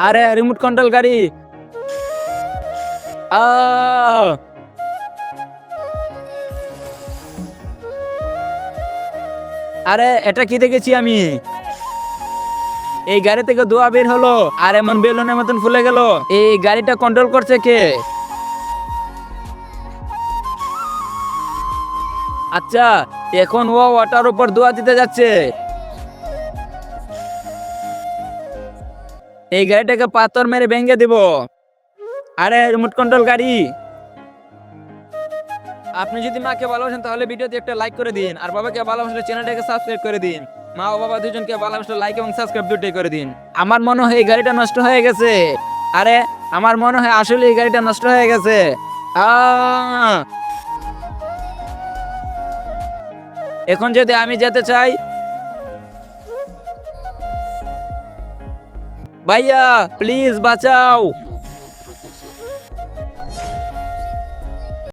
আরে remote control গাড়ি। আহ! আরে এটা কি দেখেছি আমি? এই গাড়ি থেকে ধোঁয়া বের হলো আর এমন বেলুনের মতন ফুলে গেল। এই গাড়িটা কন্ট্রোল করছে কে? আচ্ছা, এখন ও ওটার উপর ধোঁয়া দিতে যাচ্ছে। এই গাড়িটাকে পাথর মেরে ভেঙে দিব। আরে রিমোট কন্ট্রোল গাড়ি, আপনি যদি মাকে ভালোবাসেন তাহলে ভিডিওতে একটা লাইক করে দিন, আর বাবাকে ভালোবাসলে চ্যানেলটাকে সাবস্ক্রাইব করে দিন। মা ও বাবা দুজনকে ভালোবাসলে লাইক এবং সাবস্ক্রাইব দুটোই করে দিন। আমার মনে হয় এই গাড়িটা নষ্ট হয়ে গেছে। আরে আমার মনে হয় আসলে এই গাড়িটা নষ্ট হয়ে গেছে। আহ! এখন যদি আমি যেতে চাই, ভাইয়া প্লিজ বাঁচাও।